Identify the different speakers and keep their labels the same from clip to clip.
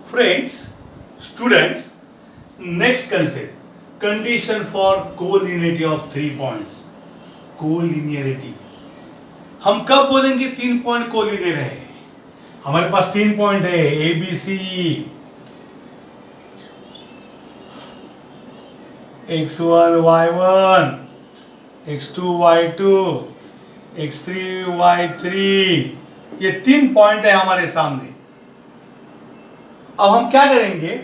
Speaker 1: Friends, students, next concept, condition for collinearity of 3 points. Collinearity. हम कब बोलेंगे 3 point collinear है? हमारे पास 3 पॉइंट है ए बी सी, x1 y1, x2 y2, x3 y3, ये 3 पॉइंट है हमारे सामने. अब हम क्या करेंगे?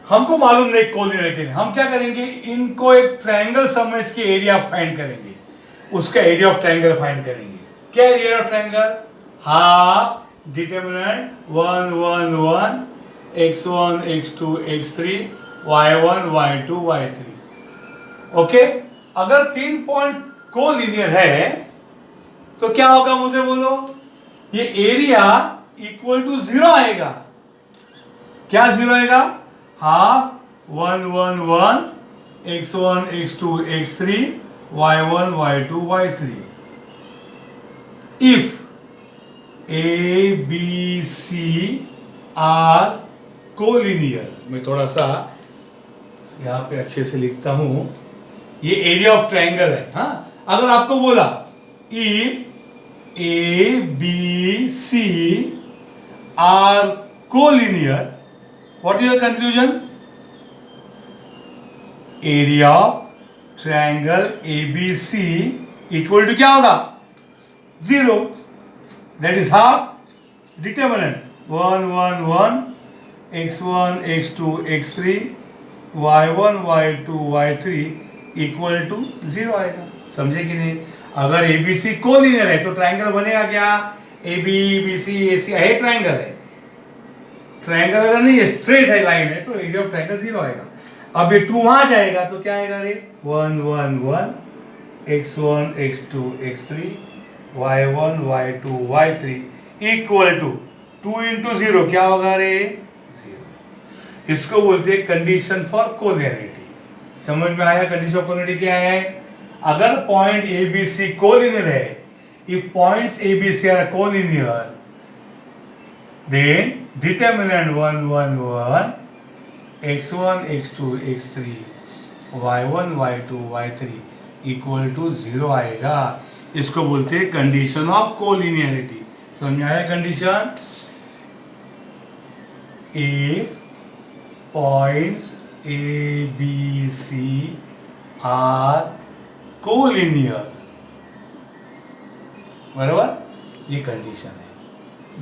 Speaker 1: हमको मालूम नहीं कोलिनियरिटी. हम क्या करेंगे? इनको एक ट्रायंगल समझ के एरिया फाइंड करेंगे. उसका एरिया ऑफ ट्रायंगल फाइंड करेंगे. क्या area of triangle? Half determinant 1 1 1 x1 x2 x3 y1 y2 y3. Okay. अगर 3 पॉइंट कोलिनियर है तो क्या होगा? मुझे बोलो. ये एरिया इक्वल टू 0 आएगा. क्या 0 आएगा? Half 1 1 1 x1 x2 x3 y1 y2 y3. If A B C are collinear, मैं थोड़ा सा यहां पे अच्छे से लिखता हूं. ये एरिया ऑफ ट्रायंगल है. हाँ, अगर आपको बोला if A B C are collinear, what is your conclusion? Area of triangle ABC equal to क्या होगा? 0. That is half determinant 1 1 1 x1 x2 x3 y1 y2 y3 equal to 0 आएगा. समझे कि नहीं? अगर ABC कोलिनियर है तो ट्रायंगल बनेगा क्या? AB BC AC है, ट्रायंगल है. ट्रायंगल अगर नहीं है, स्ट्रेट है, लाइन है, तो एरिया ऑफ ट्रायंगल 0 आएगा. अब ये 2 वहां जाएगा तो क्या आएगा रे? 1 1 1 x1 x2 x3 y1 y2 y3 equal to 2 into 0 क्या होगा रे? 0. इसको बोलते हैं कंडीशन फॉर कोलिनियरिटी. समझ में आया? कंडीशन ऑफ कोलिनियरिटी क्या है? अगर point A B C collinear है, if points A B C are collinear, then determinant 1 1 1 x1 x2 x3 y1 y2 y3 equal to 0 आएगा. इसको बोलते हैं कंडीशन ऑफ कोलिनियरिटी. समझ में आया? Condition if points A B C are collinear, बराबर, ये कंडीशन है.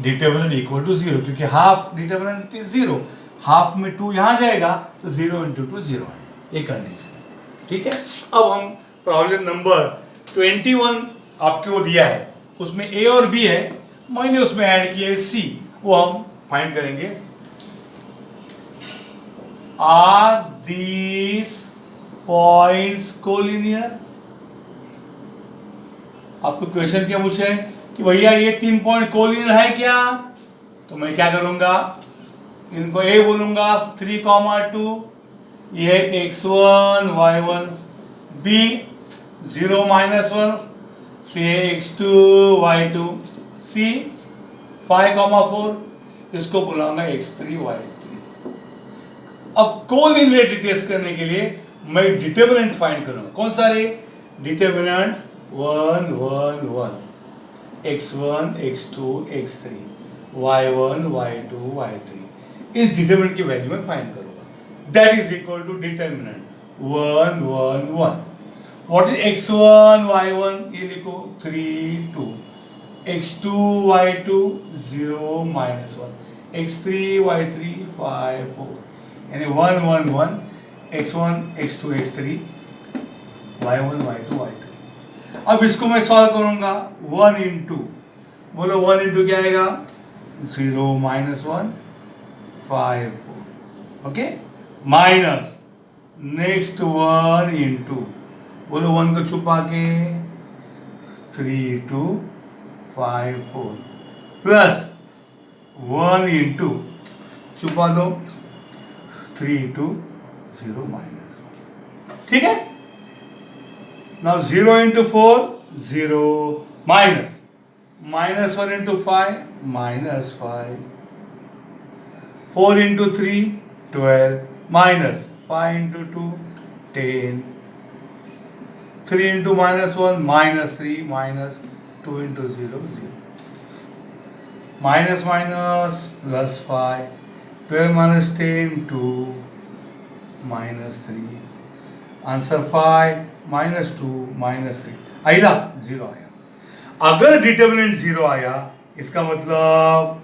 Speaker 1: डिटरमिनेंट इक्वल टू 0, क्योंकि हाफ डिटरमिनेंट इज 0, हाफ में 2 यहां जाएगा तो 0 इंटू 2 0 है. ये कंडीशन. ठीक है. अब हम प्रॉब्लम नंबर 21 आपको दिया है, उसमें ए और बी है, मैंने उसमें ऐड किया है सी. वो हम फाइंड करेंगे. Are these points collinear? आपको क्वेश्चन क्या पूछा है कि भैया ये 3 पॉइंट कोलिनियर है क्या? तो मैं क्या करूंगा? इनको ए बोलूंगा 3,2, ये x1 y1, b 0 -1, फिर x2 y2, c 5,4, इसको बुलाऊंगा x3 y3. अब कोलिनियरिटी टेस्ट करने के लिए मैं डिटरमिनेंट फाइंड करूंगा. कौन सा रे? Determinant 1 1 1 x1 x2 x3 y1 y2 y3. इस डिटरमिनेंट की वैल्यू में फाइंड करूंगा. That is equal to determinant 1 1 1. What is x1 y1? ये लिखो 3 2, x2 y2 0 -1, x3 y3 5 4, यानी 1 1 1 x1 x2 x3 y1 y2 y3. अब इसको मैं सॉल्व करूंगा. 1 इंटू, बोलो 1 इंटू क्या आएगा? 0 -1 5 4. ओके. माइनस नेक्स्ट 1 इंटू, बोलो 1 को छुपा के 3 2 5 4, प्लस 1 इंटू छुपा दो 3 2 0 -1. ठीक है. Now 0 into 4, 0, minus 1 into 5, -5, 4 into 3 12 minus 5 into 2 10 3 into minus 1 minus 3 minus 2 into 0 0 minus minus plus 5 12 minus 10 2 minus 3 answer 5 minus 2 minus 3 आइला 0 आया। अगर डिटर्मिनेंट 0 आया इसका मतलब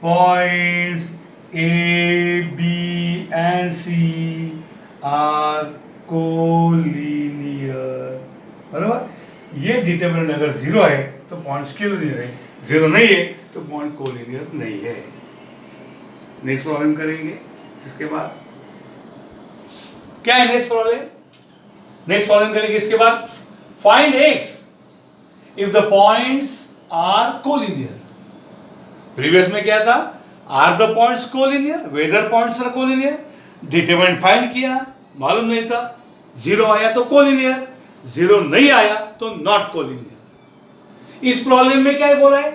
Speaker 1: points A, B and C are collinear, बराबर। ये डिटर्मिनेंट अगर 0 है तो पॉइंट कोलिनियर है, 0 नहीं है तो पॉइंट कोलिनियर नहीं है। नेक्स्ट प्रॉब्लम करेंगे। इसके बाद क्या है नेक्स्ट प्रॉब्लम? नेक्स्ट प्रॉब्लम करेंगे इसके बाद find x if the points are collinear. Previous में क्या था? Are the points collinear, whether points are collinear. Determinant find किया, मालूम नहीं था, 0 आया तो कोलिनियर, 0 नहीं आया तो नॉट कोलिनियर। इस प्रॉब्लम में क्या बोला है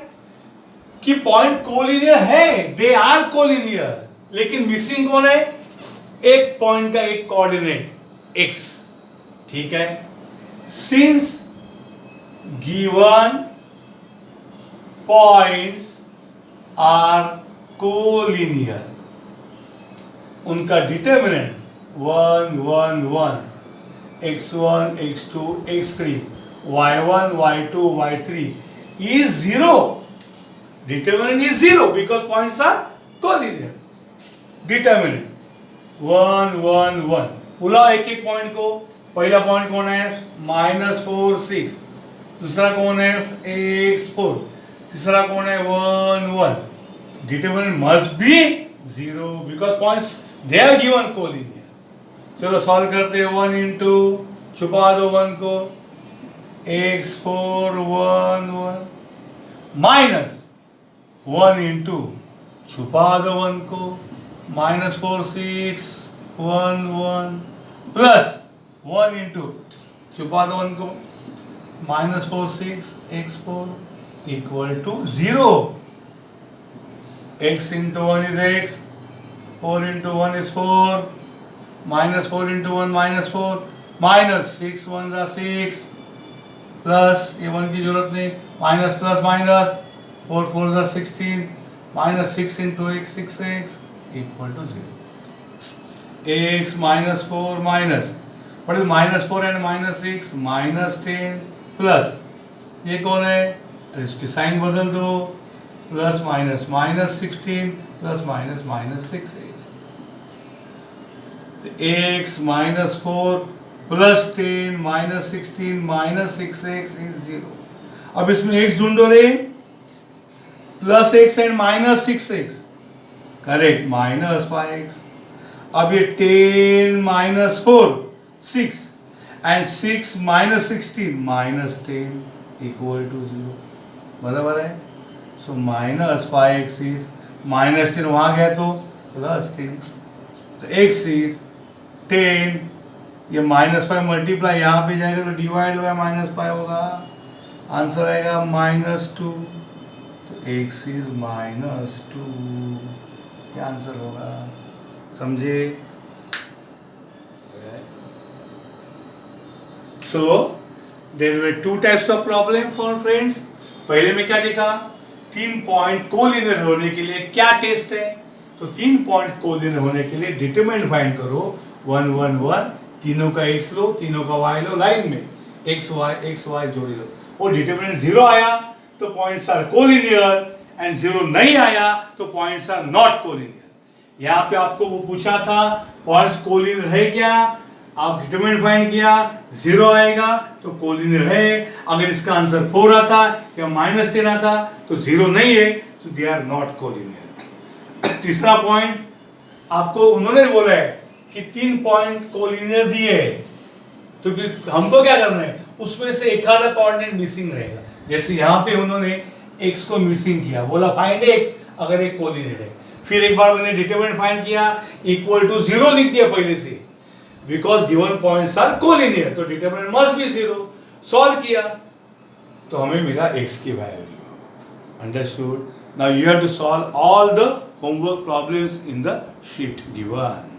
Speaker 1: कि पॉइंट कोलिनियर है, दे आर कोलिनियर, लेकिन मिसिंग कौन है? एक पॉइंट का एक कोऑर्डिनेट x, ठीक है। Since given points are collinear, उनका determinant 1 1 1 x1 x2 x3 y1 y2 y3 is 0. Determinant is 0 because points are collinear. Determinant 1 1 1, बुलाओ एक एक पॉइंट को। पहला पॉइंट कौन है? -4 6, दूसरा कौन है? x4, तीसरा कौन है? 1 1। Determinant must be 0 because points they are given collinear. चलो सॉल्व करते हैं। 1 into, छुपा दो 1 को, x4 1 1 माइनस 1 into, छुपा दो 1 को, -4 6 1 1 प्लस 1 into, छुपा दो 1 को, -4 6 x4 equal to 0. x into 1 is x, 4 into 1 is 4, minus 4 into 1 minus 4, minus 6 1 is 6, plus ये 1 की जरूरत नहीं, minus plus minus 4 4 is 16, minus 6 into x 6x equal to 0. x minus 4 minus, what is minus 4 and minus 6? minus 10 plus ये कौन है? इसकी sign बदल दो, plus minus minus 16 plus minus minus 6x, x minus 4 plus 10 minus 16 minus 6x is 0. अब इसमें x ढूंढो रे, plus x and minus 6x, correct, minus 5x। अब ये 10 minus 4 6 and 6 minus 16 minus 10 equal to 0, बराबर है। So minus 5x is, minus 10 वहां गया तो प्लस 10, तो x इज 10, ये -5 मल्टीप्लाई यहाँ पे जाएगा तो डिवाइड बाय -5 होगा, आंसर आएगा -2, तो x इज -2, क्या आंसर होगा? समझे? So there were 2 types of problem for friends. पहले में क्या देखा? 3 पॉइंट कोलिनियर होने के लिए क्या टेस्ट है? तो 3 पॉइंट कोलिनियर होने के लिए डिटरमिनेंट फाइंड करो 1 1 1, तीनों का x लो, तीनों का y लो, लाइन में x y जोड़ लो। वो डिटरमिनेंट 0 आया तो पॉइंट्स आर कोलिनियर एंड 0 नहीं आया तो पॉइंट्स आर नॉट कोलिनियर। यहाँ पे आपको वो पूछा था पॉइंट्स कोलिनियर है क्या? आप डिटरमिनेंट फाइंड किया, 0 आएगा तो कोलिनियर है। अगर इसका आंसर 4 आता या -10 आता तो 0 नहीं है तो दे आर नॉट कोलिनियर। तीसरा पॉइंट आपको उन्होंने बोला है कि 3 पॉइंट कोलिनियर दिए है, तो फिर हमको क्या करना है? उसमें से एक आधा कोऑर्डिनेट मिसिंग रहेगा। जैसे यहाँ पे उन्होंने x को मिसिंग किया, बोला फाइंड x अगर एक कोलिनियर है। फिर एक बार मैंने डिटरमिनेंट फाइंड किया, इक्वल टू 0 लिख दिया पहले से, because given points are collinear, तो डिटरमिनेंट मस्ट बी 0। सॉल्व किया तो हमें मिला x की वैल्यू। Understood? Now you have to solve all the homework problems in the sheet given.